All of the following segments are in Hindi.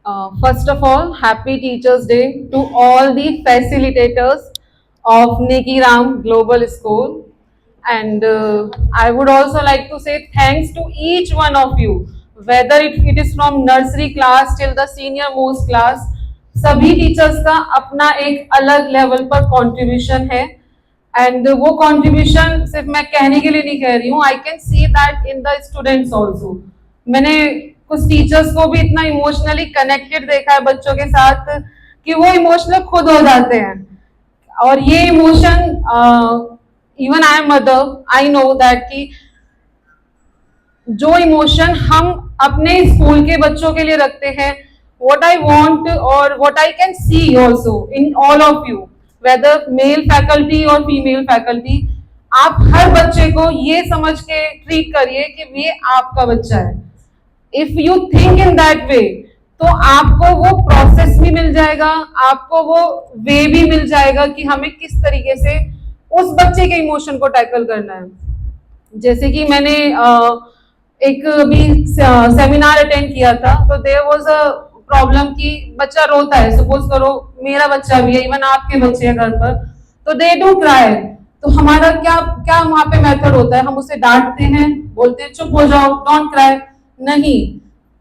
First of all, happy Teachers' Day to all the facilitators of Niki Ram Global School. And I would also like to say thanks to each one of you, whether it is from nursery class till the senior most class. सभी टीचर्स का अपना एक अलग लेवल पर कंट्रीब्यूशन है एंड वो कंट्रीब्यूशन सिर्फ मैं कहने के लिए नहीं कह रही हूँ, I can see that in the students also. मैंने कुछ टीचर्स को भी इतना इमोशनली कनेक्टेड देखा है बच्चों के साथ कि वो इमोशनल खुद हो जाते हैं. और ये emotion even I am mother, I know that कि जो इमोशन हम अपने स्कूल के बच्चों के लिए रखते हैं, what I want or what I can see also in all of you, whether male faculty or female faculty, आप हर बच्चे को ये समझ के ट्रीट करिए कि ये आपका बच्चा है. If you think in that way तो आपको वो प्रोसेस भी मिल जाएगा, आपको वो वे भी मिल जाएगा कि हमें किस तरीके से उस बच्चे के इमोशन को टैकल करना है. जैसे कि मैंने एक अभी सेमिनार अटेंड किया था, तो देयर वाज अ प्रॉब्लम कि बच्चा रोता है. सपोज करो मेरा बच्चा भी है, इवन आपके बच्चे हैं घर पर, तो दे डू क्राई. तो हमारा क्या क्या वहां पे मेथड होता है, हम उसे डांटते हैं, बोलते हैं चुप हो जाओ, डोंट क्राई. नहीं,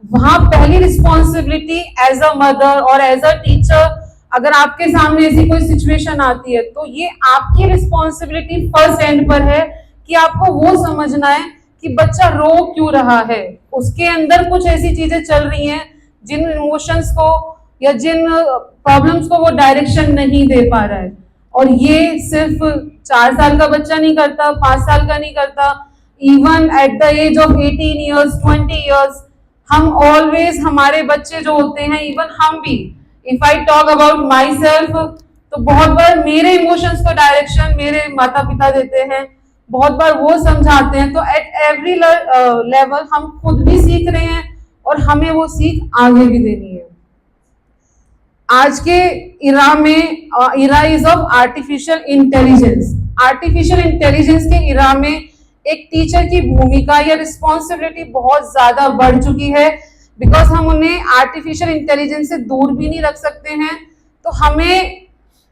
वहां पहली रिस्पॉन्सिबिलिटी एज अ मदर और एज अ टीचर, अगर आपके सामने ऐसी कोई सिचुएशन आती है तो ये आपकी रिस्पॉन्सिबिलिटी फर्स्ट एंड पर है कि आपको वो समझना है कि बच्चा रो क्यों रहा है, उसके अंदर कुछ ऐसी चीजें चल रही हैं जिन इमोशंस को या जिन प्रॉब्लम्स को वो डायरेक्शन नहीं दे पा रहा है. और ये सिर्फ 4 साल का बच्चा नहीं करता, 5 साल का नहीं करता, even at the age of 18 years, 20 years, हम ऑलवेज हमारे बच्चे जो होते हैं, इवन हम भी, if I talk about myself, तो बहुत बार मेरे इमोशंस को डायरेक्शन मेरे माता पिता देते हैं, बहुत बार वो समझाते हैं. तो एट एवरी लेवल हम खुद भी सीख रहे हैं और हमें वो सीख आगे भी देनी है. आज के इरा में, era is of artificial intelligence. Artificial intelligence के इरा में एक टीचर की भूमिका या रिस्पॉन्सिबिलिटी बहुत ज्यादा बढ़ चुकी है, बिकॉज हम उन्हें आर्टिफिशियल इंटेलिजेंस से दूर भी नहीं रख सकते हैं. तो हमें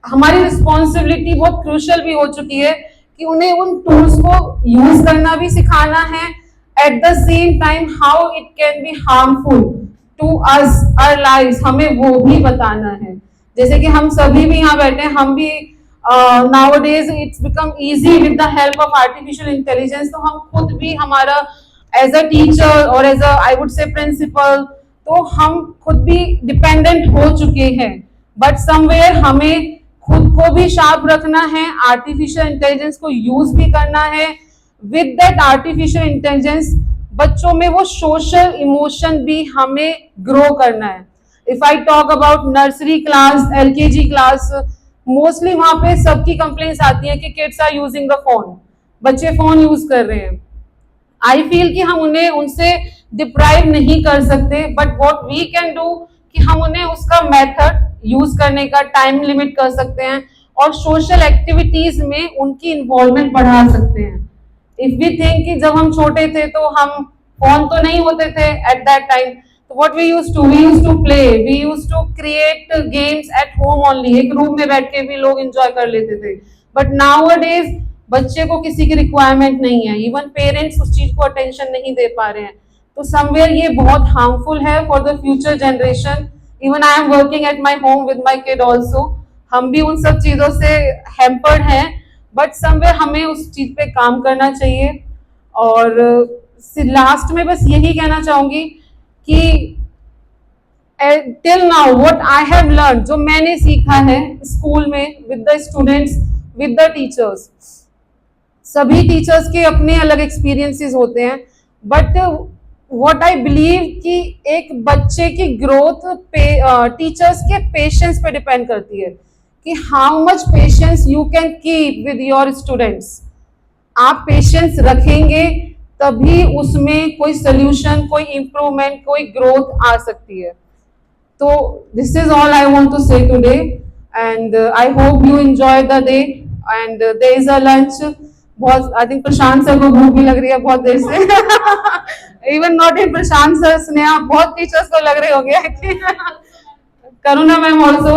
हमारी रिस्पॉन्सिबिलिटी बहुत क्रूशियल भी हो चुकी है कि उन्हें उन टूल्स को यूज करना भी सिखाना है, at the same time how it can be harmful to us, our lives, हमें वो भी बताना है. जैसे कि हम सभी भी यहाँ बैठे हैं, हम भी nowadays it's become easy with the help of artificial intelligence, तो हम खुद भी हमारा एज अ टीचर और as a I would say principal, तो हम खुद भी डिपेंडेंट हो चुके हैं. बट समवेयर हमें खुद को भी शार्प रखना है, आर्टिफिशियल इंटेलिजेंस को यूज भी करना है. विद दैट आर्टिफिशियल इंटेलिजेंस बच्चों में वो सोशल इमोशन भी हमें ग्रो करना है. If I talk about nursery class, LKG class, mostly वहां पे सबकी कंप्लेंट्स आती है कि kids are using the phone, बच्चे फोन यूज कर रहे हैं. आई फील कि हम उन्हें उनसे डिप्राइव नहीं कर सकते, but what we can do कि हम उन्हें उसका मेथड यूज करने का टाइम लिमिट कर सकते हैं और सोशल एक्टिविटीज में उनकी इन्वॉल्वमेंट बढ़ा सकते हैं. इफ वी थिंक कि जब हम छोटे थे तो हम फोन तो नहीं होते थे एट दैट टाइम, तो what we used to play, we used to create games at home only. एक रूम में बैठ के भी लोग एंजॉय कर लेते थे. बट नाउअडेज बच्चे को किसी की रिक्वायरमेंट नहीं है, इवन पेरेंट्स उस चीज को अटेंशन नहीं दे पा रहे हैं. तो समवेयर ये बहुत हार्मफुल है for the future generation. Even I am working at my home with my kid also, हम भी उन सब चीजों से हैम्पर्ड हैं, बट समवेयर हमें उस चीज पे काम करना चाहिए. और लास्ट में बस यही कहना चाहूंगी कि till now what I have learn, जो मैंने सीखा है स्कूल में with the students, with the teachers, सभी टीचर्स के अपने अलग एक्सपीरियंसेस होते हैं, बट व्हाट आई बिलीव कि एक बच्चे की ग्रोथ टीचर्स के पेशेंस पे डिपेंड करती है कि how much patience you can keep with your students. आप पेशेंस रखेंगे तभी उसमें कोई सोल्यूशन, कोई इंप्रूवमेंट, कोई ग्रोथ आ सकती है. तो this is all I want to say today, and I hope you enjoy the day, and there is a lunch. बहुत आई थिंक प्रशांत सर को भूख भी लग रही है बहुत देर से even not in Prashant sir, Sneha, बहुत टीचर्स को लग रही होगी I think. Karuna ma'am also,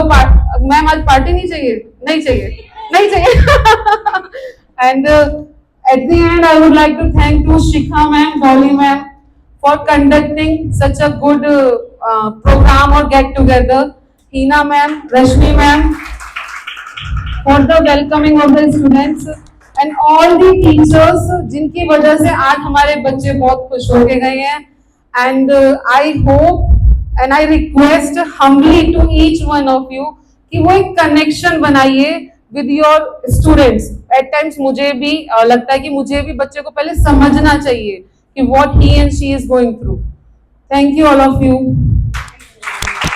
ma'am आज पार्टी नहीं चाहिए, नहीं चाहिए, नहीं चाहिए। And at the end I would like to thank to Shikha ma'am, Dolly ma'am for conducting such a good program or get together, Hina ma'am, Rashmi ma'am for the welcoming of the students and all the teachers जिनकी वजह से आज हमारे बच्चे बहुत खुश होके गए हैं। and I hope and I request humbly to each one of you कि वो एक connection बनाइए with your students। at times मुझे भी लगता है कि मुझे भी बच्चे को पहले समझना चाहिए कि what he and she is going through। thank you all of you।